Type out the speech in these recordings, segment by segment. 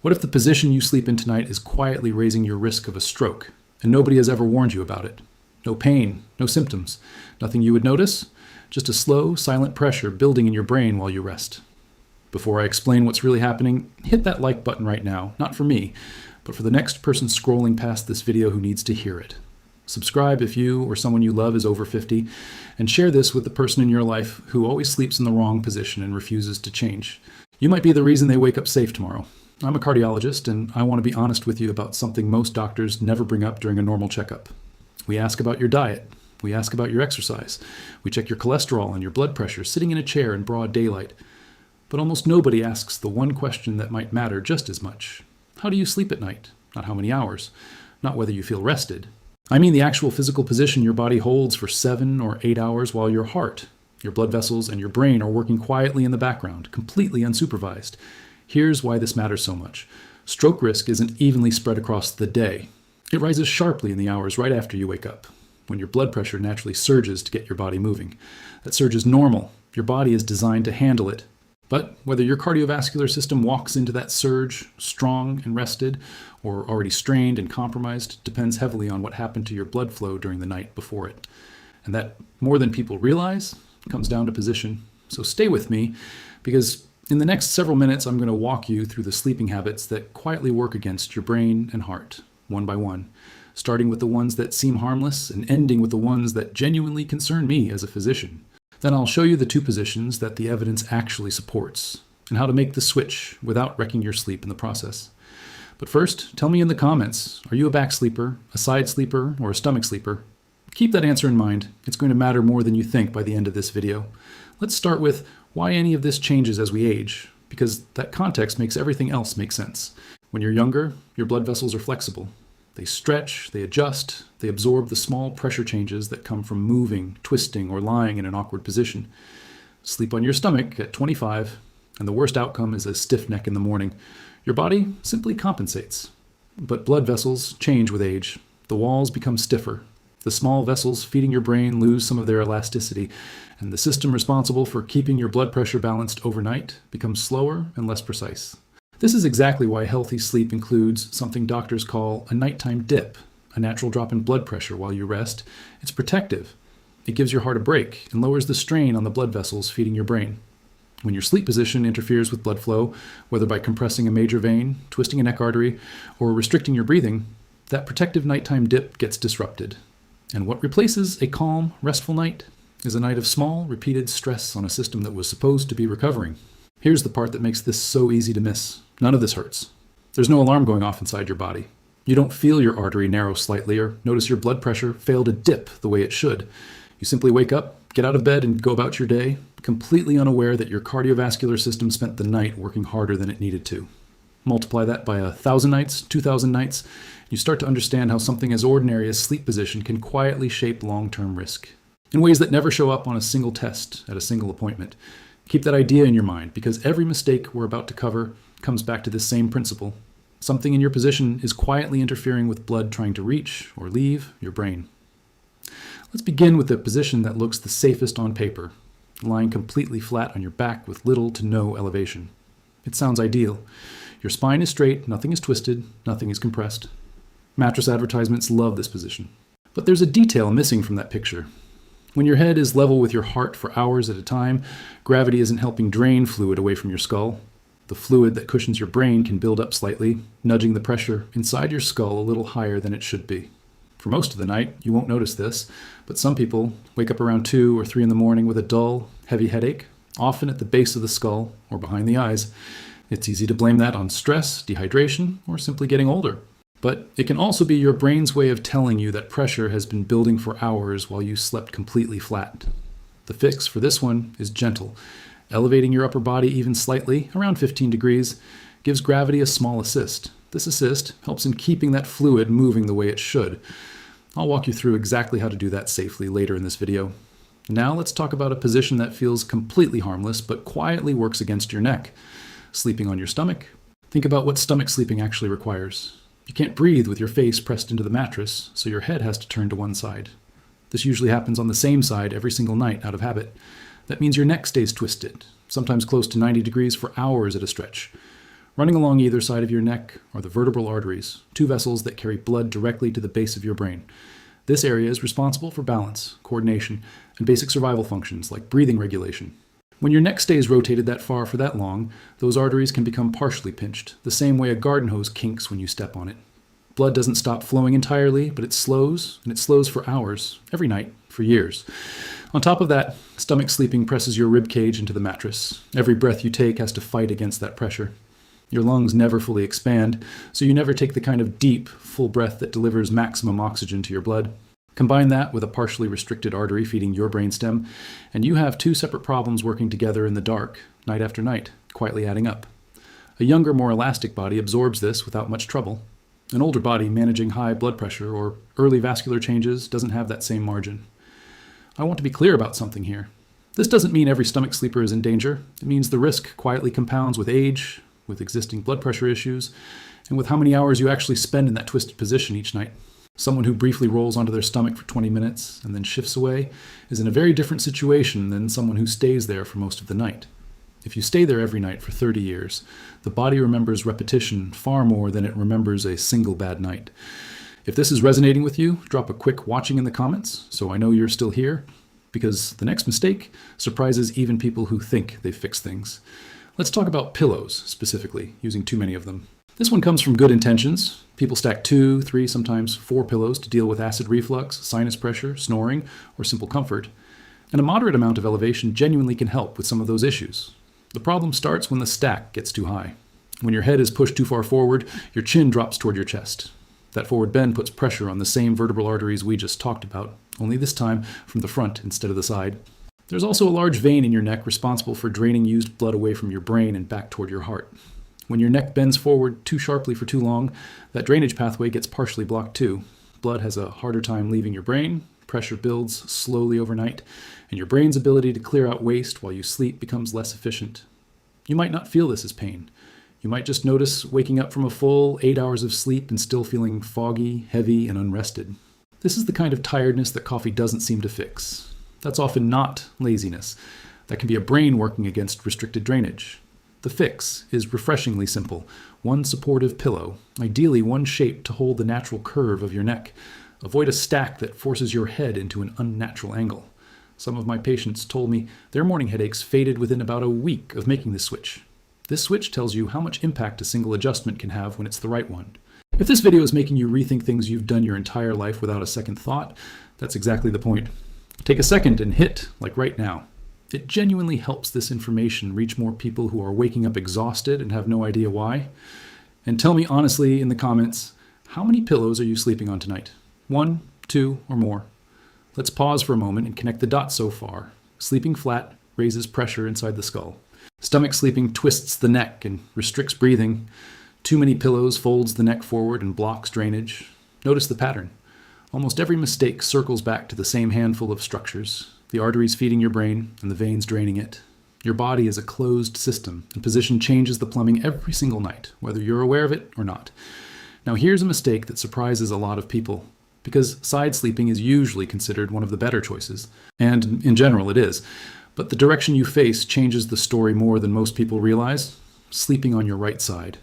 What if the position you sleep in tonight is quietly raising your risk of a stroke, and nobody has ever warned you about it? No pain, no symptoms, nothing you would notice, just a slow, silent pressure building in your brain while you rest. Before I explain what's really happening, hit that like button right now, not for me, but for the next person scrolling past this video who needs to hear it. Subscribe if you or someone you love is over 50, and share this with the person in your life who always sleeps in the wrong position and refuses to change. You might be the reason they wake up safe tomorrow. I'm a cardiologist, and I want to be honest with you about something most doctors never bring up during a normal checkup. We ask about your diet. We ask about your exercise. We check your cholesterol and your blood pressure sitting in a chair in broad daylight. But almost nobody asks the one question that might matter just as much. How do you sleep at night? Not how many hours. Not whether you feel rested. I mean the actual physical position your body holds for 7 or 8 hours while your heart, your blood vessels, and your brain are working quietly in the background, completely unsupervised. Here's why this matters so much. Stroke risk isn't evenly spread across the day. It rises sharply in the hours right after you wake up, when your blood pressure naturally surges to get your body moving. That surge is normal. Your body is designed to handle it. But whether your cardiovascular system walks into that surge strong and rested, or already strained and compromised, depends heavily on what happened to your blood flow during the night before it. And that, more than people realize, comes down to position. So stay with me, because in the next several minutes, I'm going to walk you through the sleeping habits that quietly work against your brain and heart, one by one, starting with the ones that seem harmless and ending with the ones that genuinely concern me as a physician. Then I'll show you the 2 positions that the evidence actually supports, and how to make the switch without wrecking your sleep in the process. But first, tell me in the comments, are you a back sleeper, a side sleeper, or a stomach sleeper? Keep that answer in mind. It's going to matter more than you think by the end of this video. Let's start with why any of this changes as we age, because that context makes everything else make sense. When you're younger, your blood vessels are flexible. They stretch, they adjust, they absorb the small pressure changes that come from moving, twisting, or lying in an awkward position. Sleep on your stomach at 25, and the worst outcome is a stiff neck in the morning. Your body simply compensates. But blood vessels change with age. The walls become stiffer. The small vessels feeding your brain lose some of their elasticity, and the system responsible for keeping your blood pressure balanced overnight becomes slower and less precise. This is exactly why healthy sleep includes something doctors call a nighttime dip, a natural drop in blood pressure while you rest. It's protective. It gives your heart a break and lowers the strain on the blood vessels feeding your brain. When your sleep position interferes with blood flow, whether by compressing a major vein, twisting a neck artery, or restricting your breathing, that protective nighttime dip gets disrupted. And what replaces a calm, restful night is a night of small, repeated stress on a system that was supposed to be recovering. Here's the part that makes this so easy to miss. None of this hurts. There's no alarm going off inside your body. You don't feel your artery narrow slightly or notice your blood pressure fail to dip the way it should. You simply wake up, get out of bed, and go about your day, completely unaware that your cardiovascular system spent the night working harder than it needed to. Multiply that by 1,000 nights, 2,000 nights, you start to understand how something as ordinary as sleep position can quietly shape long-term risk in ways that never show up on a single test at a single appointment. Keep that idea in your mind, because every mistake we're about to cover comes back to this same principle. Something in your position is quietly interfering with blood trying to reach or leave your brain. Let's begin with the position that looks the safest on paper, lying completely flat on your back with little to no elevation. It sounds ideal. Your spine is straight, nothing is twisted, nothing is compressed. Mattress advertisements love this position. But there's a detail missing from that picture. When your head is level with your heart for hours at a time, gravity isn't helping drain fluid away from your skull. The fluid that cushions your brain can build up slightly, nudging the pressure inside your skull a little higher than it should be. For most of the night, you won't notice this, but some people wake up around 2 or 3 in the morning with a dull, heavy headache, often at the base of the skull or behind the eyes. It's easy to blame that on stress, dehydration, or simply getting older. But it can also be your brain's way of telling you that pressure has been building for hours while you slept completely flat. The fix for this one is gentle. Elevating your upper body even slightly, around 15 degrees, gives gravity a small assist. This assist helps in keeping that fluid moving the way it should. I'll walk you through exactly how to do that safely later in this video. Now let's talk about a position that feels completely harmless but quietly works against your neck. Sleeping on your stomach. Think about what stomach sleeping actually requires. You can't breathe with your face pressed into the mattress, so your head has to turn to one side. This usually happens on the same side every single night out of habit. That means your neck stays twisted, sometimes close to 90 degrees for hours at a stretch. Running along either side of your neck are the vertebral arteries, two vessels that carry blood directly to the base of your brain. This area is responsible for balance, coordination, and basic survival functions like breathing regulation. When your neck stays rotated that far for that long, those arteries can become partially pinched, the same way a garden hose kinks when you step on it. Blood doesn't stop flowing entirely, but it slows, and it slows for hours, every night, for years. On top of that, stomach sleeping presses your rib cage into the mattress. Every breath you take has to fight against that pressure. Your lungs never fully expand, so you never take the kind of deep, full breath that delivers maximum oxygen to your blood. Combine that with a partially restricted artery feeding your brainstem, and you have two separate problems working together in the dark, night after night, quietly adding up. A younger, more elastic body absorbs this without much trouble. An older body managing high blood pressure or early vascular changes doesn't have that same margin. I want to be clear about something here. This doesn't mean every stomach sleeper is in danger. It means the risk quietly compounds with age, with existing blood pressure issues, and with how many hours you actually spend in that twisted position each night. Someone who briefly rolls onto their stomach for 20 minutes and then shifts away is in a very different situation than someone who stays there for most of the night. If you stay there every night for 30 years, the body remembers repetition far more than it remembers a single bad night. If this is resonating with you, drop a quick watching in the comments so I know you're still here, because the next mistake surprises even people who think they've fixed things. Let's talk about pillows, specifically, using too many of them. This one comes from good intentions. People stack 2, 3, sometimes 4 pillows to deal with acid reflux, sinus pressure, snoring, or simple comfort. And a moderate amount of elevation genuinely can help with some of those issues. The problem starts when the stack gets too high. When your head is pushed too far forward, your chin drops toward your chest. That forward bend puts pressure on the same vertebral arteries we just talked about, only this time from the front instead of the side. There's also a large vein in your neck responsible for draining used blood away from your brain and back toward your heart. When your neck bends forward too sharply for too long, that drainage pathway gets partially blocked too. Blood has a harder time leaving your brain, pressure builds slowly overnight, and your brain's ability to clear out waste while you sleep becomes less efficient. You might not feel this as pain. You might just notice waking up from a full 8 hours of sleep and still feeling foggy, heavy, and unrested. This is the kind of tiredness that coffee doesn't seem to fix. That's often not laziness. That can be a brain working against restricted drainage. The fix is refreshingly simple. One supportive pillow, ideally one shape to hold the natural curve of your neck. Avoid a stack that forces your head into an unnatural angle. Some of my patients told me their morning headaches faded within about a week of making this switch. This switch tells you how much impact a single adjustment can have when it's the right one. If this video is making you rethink things you've done your entire life without a second thought, that's exactly the point. Take a second and hit, like right now. It genuinely helps this information reach more people who are waking up exhausted and have no idea why. And tell me honestly in the comments, how many pillows are you sleeping on tonight? 1, 2, or more? Let's pause for a moment and connect the dots so far. Sleeping flat raises pressure inside the skull. Stomach sleeping twists the neck and restricts breathing. Too many pillows folds the neck forward and blocks drainage. Notice the pattern. Almost every mistake circles back to the same handful of structures. The arteries feeding your brain and the veins draining it. Your body is a closed system, and position changes the plumbing every single night, whether you're aware of it or not. Now here's a mistake that surprises a lot of people, because side sleeping is usually considered one of the better choices, and in general it is. But the direction you face changes the story more than most people realize. Sleeping on your right side.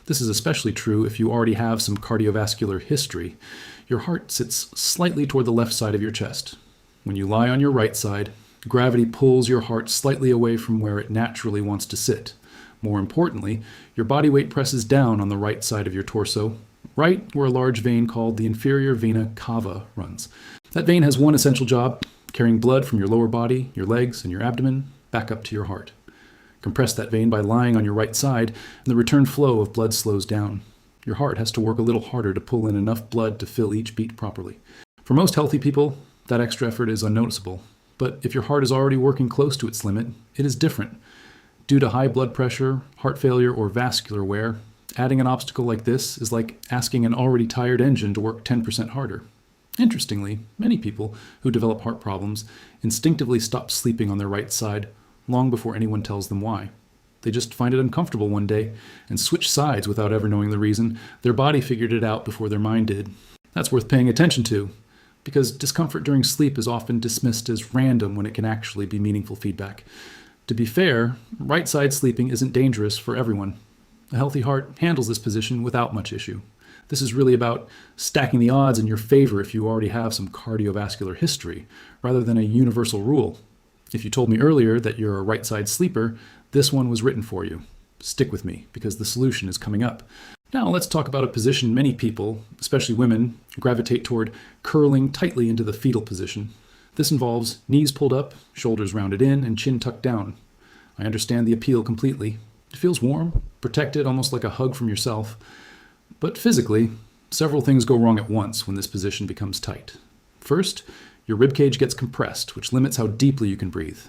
This is especially true if you already have some cardiovascular history. Your heart sits slightly toward the left side of your chest. When you lie on your right side, gravity pulls your heart slightly away from where it naturally wants to sit. More importantly, your body weight presses down on the right side of your torso, right where a large vein called the inferior vena cava runs. That vein has one essential job: carrying blood from your lower body, your legs, and your abdomen back up to your heart. Compress that vein by lying on your right side, and the return flow of blood slows down. Your heart has to work a little harder to pull in enough blood to fill each beat properly. For most healthy people, that extra effort is unnoticeable. But if your heart is already working close to its limit, it is different. Due to high blood pressure, heart failure, or vascular wear, adding an obstacle like this is like asking an already tired engine to work 10% harder. Interestingly, many people who develop heart problems instinctively stop sleeping on their right side long before anyone tells them why. They just find it uncomfortable one day and switch sides without ever knowing the reason. Their body figured it out before their mind did. That's worth paying attention to, because discomfort during sleep is often dismissed as random when it can actually be meaningful feedback. To be fair, right side sleeping isn't dangerous for everyone. A healthy heart handles this position without much issue. This is really about stacking the odds in your favor if you already have some cardiovascular history, rather than a universal rule. If you told me earlier that you're a right-side sleeper, this one was written for you. Stick with me, because the solution is coming up. Now let's talk about a position many people, especially women, gravitate toward: curling tightly into the fetal position. This involves knees pulled up, shoulders rounded in, and chin tucked down. I understand the appeal completely. It feels warm, protected, almost like a hug from yourself. But physically, several things go wrong at once when this position becomes tight. First, your ribcage gets compressed, which limits how deeply you can breathe.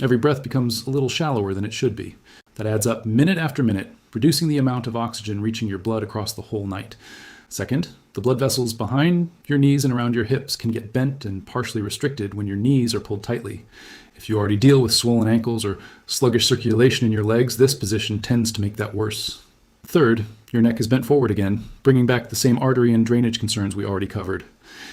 Every breath becomes a little shallower than it should be. That adds up minute after minute, reducing the amount of oxygen reaching your blood across the whole night. Second, the blood vessels behind your knees and around your hips can get bent and partially restricted when your knees are pulled tightly. If you already deal with swollen ankles or sluggish circulation in your legs, this position tends to make that worse. Third, your neck is bent forward again, bringing back the same artery and drainage concerns we already covered.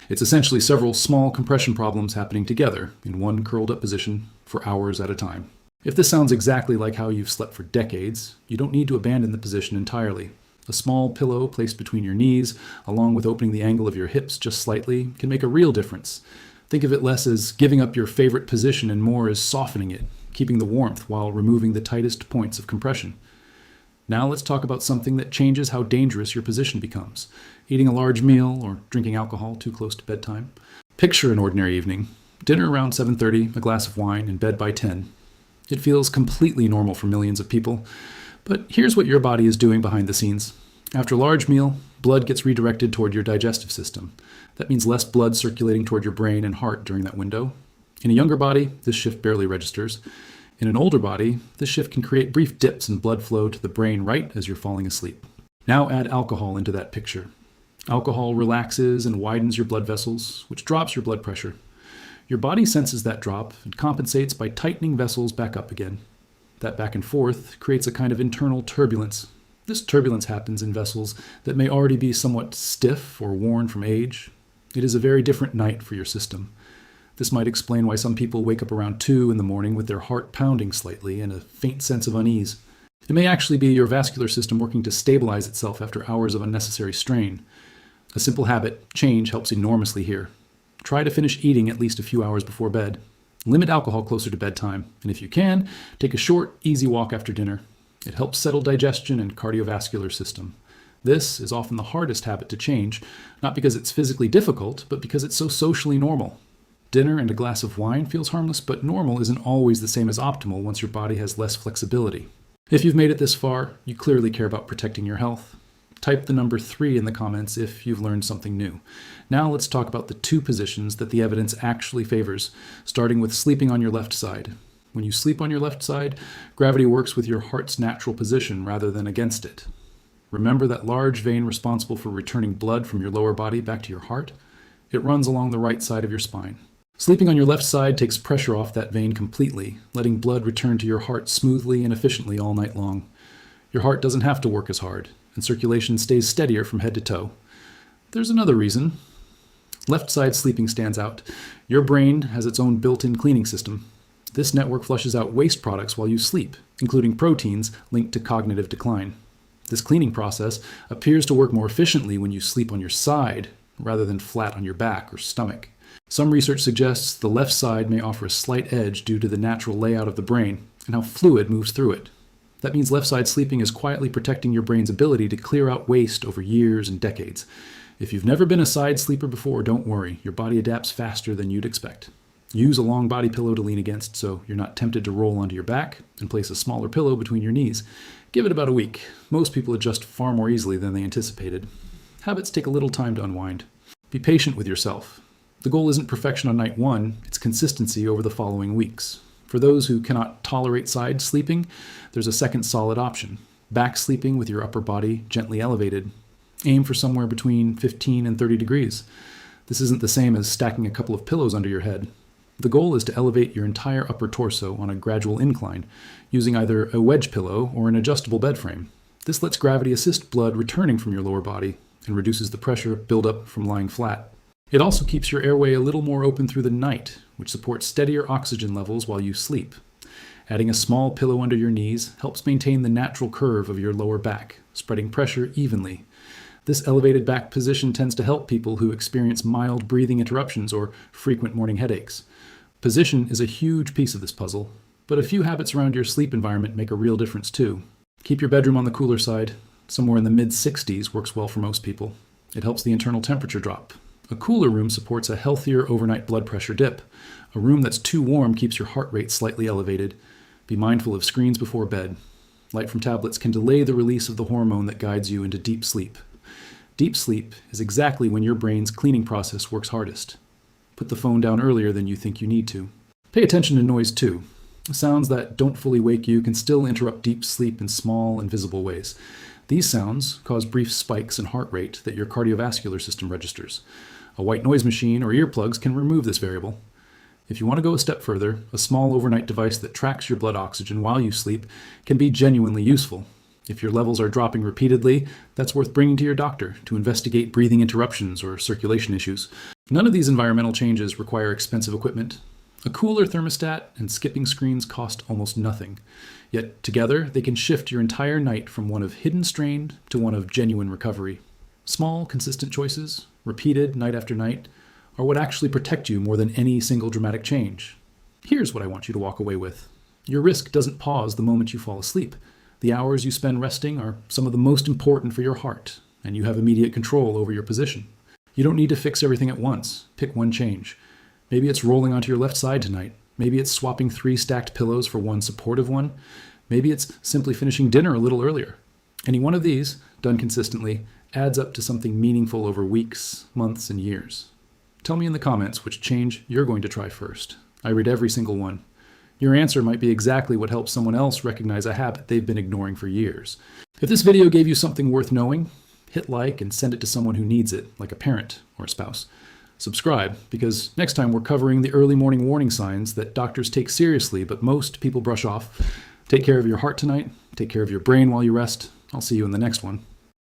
It's essentially several small compression problems happening together in one curled up position for hours at a time. If this sounds exactly like how you've slept for decades, you don't need to abandon the position entirely. A small pillow placed between your knees, along with opening the angle of your hips just slightly, can make a real difference. Think of it less as giving up your favorite position and more as softening it, keeping the warmth while removing the tightest points of compression. Now let's talk about something that changes how dangerous your position becomes: eating a large meal or drinking alcohol too close to bedtime. Picture an ordinary evening. Dinner around 7:30, a glass of wine, and bed by 10. It feels completely normal for millions of people, but here's what your body is doing behind the scenes. After a large meal, blood gets redirected toward your digestive system. That means less blood circulating toward your brain and heart during that window. In a younger body, this shift barely registers. In an older body, this shift can create brief dips in blood flow to the brain right as you're falling asleep. Now add alcohol into that picture. Alcohol relaxes and widens your blood vessels, which drops your blood pressure. Your body senses that drop and compensates by tightening vessels back up again. That back and forth creates a kind of internal turbulence. This turbulence happens in vessels that may already be somewhat stiff or worn from age. It is a very different night for your system. This might explain why some people wake up around 2 in the morning with their heart pounding slightly and a faint sense of unease. It may actually be your vascular system working to stabilize itself after hours of unnecessary strain. A simple habit change helps enormously here. Try to finish eating at least a few hours before bed. Limit alcohol closer to bedtime, and if you can, take a short, easy walk after dinner. It helps settle digestion and cardiovascular system. This is often the hardest habit to change, not because it's physically difficult, but because it's so socially normal. Dinner and a glass of wine feels harmless, but normal isn't always the same as optimal once your body has less flexibility. If you've made it this far, you clearly care about protecting your health. Type the number 3 in the comments if you've learned something new. Now let's talk about the 2 positions that the evidence actually favors, starting with sleeping on your left side. When you sleep on your left side, gravity works with your heart's natural position rather than against it. Remember that large vein responsible for returning blood from your lower body back to your heart? It runs along the right side of your spine. Sleeping on your left side takes pressure off that vein completely, letting blood return to your heart smoothly and efficiently all night long. Your heart doesn't have to work as hard, and circulation stays steadier from head to toe. There's another reason. Left side sleeping stands out. Your brain has its own built-in cleaning system. This network flushes out waste products while you sleep, including proteins linked to cognitive decline. This cleaning process appears to work more efficiently when you sleep on your side rather than flat on your back or stomach. Some research suggests the left side may offer a slight edge due to the natural layout of the brain and how fluid moves through it. That means left side sleeping is quietly protecting your brain's ability to clear out waste over years and decades. If you've never been a side sleeper before, don't worry. Your body adapts faster than you'd expect. Use a long body pillow to lean against so you're not tempted to roll onto your back, and place a smaller pillow between your knees. Give it about a week. Most people adjust far more easily than they anticipated. Habits take a little time to unwind. Be patient with yourself. The goal isn't perfection on night 1, it's consistency over the following weeks. For those who cannot tolerate side sleeping, there's a second solid option: back sleeping with your upper body gently elevated. Aim for somewhere between 15 and 30 degrees. This isn't the same as stacking a couple of pillows under your head. The goal is to elevate your entire upper torso on a gradual incline, using either a wedge pillow or an adjustable bed frame. This lets gravity assist blood returning from your lower body and reduces the pressure buildup from lying flat. It also keeps your airway a little more open through the night, which supports steadier oxygen levels while you sleep. Adding a small pillow under your knees helps maintain the natural curve of your lower back, spreading pressure evenly. This elevated back position tends to help people who experience mild breathing interruptions or frequent morning headaches. Position is a huge piece of this puzzle, but a few habits around your sleep environment make a real difference too. Keep your bedroom on the cooler side. Somewhere in the mid-60s works well for most people. It helps the internal temperature drop. A cooler room supports a healthier overnight blood pressure dip. A room that's too warm keeps your heart rate slightly elevated. Be mindful of screens before bed. Light from tablets can delay the release of the hormone that guides you into deep sleep. Deep sleep is exactly when your brain's cleaning process works hardest. Put the phone down earlier than you think you need to. Pay attention to noise too. Sounds that don't fully wake you can still interrupt deep sleep in small, invisible ways. These sounds cause brief spikes in heart rate that your cardiovascular system registers. A white noise machine or earplugs can remove this variable. If you want to go a step further, a small overnight device that tracks your blood oxygen while you sleep can be genuinely useful. If your levels are dropping repeatedly, that's worth bringing to your doctor to investigate breathing interruptions or circulation issues. None of these environmental changes require expensive equipment. A cooler thermostat and skipping screens cost almost nothing. Yet together, they can shift your entire night from one of hidden strain to one of genuine recovery. Small, consistent choices, repeated night after night, are what actually protect you more than any single dramatic change. Here's what I want you to walk away with. Your risk doesn't pause the moment you fall asleep. The hours you spend resting are some of the most important for your heart, and you have immediate control over your position. You don't need to fix everything at once. Pick one change. Maybe it's rolling onto your left side tonight. Maybe it's swapping 3 stacked pillows for one supportive one. Maybe it's simply finishing dinner a little earlier. Any one of these, done consistently, adds up to something meaningful over weeks, months, and years. Tell me in the comments which change you're going to try first. I read every single one. Your answer might be exactly what helps someone else recognize a habit they've been ignoring for years. If this video gave you something worth knowing, hit like and send it to someone who needs it, like a parent or a spouse. Subscribe, because next time we're covering the early morning warning signs that doctors take seriously but most people brush off. Take care of your heart tonight. Take care of your brain while you rest. I'll see you in the next one.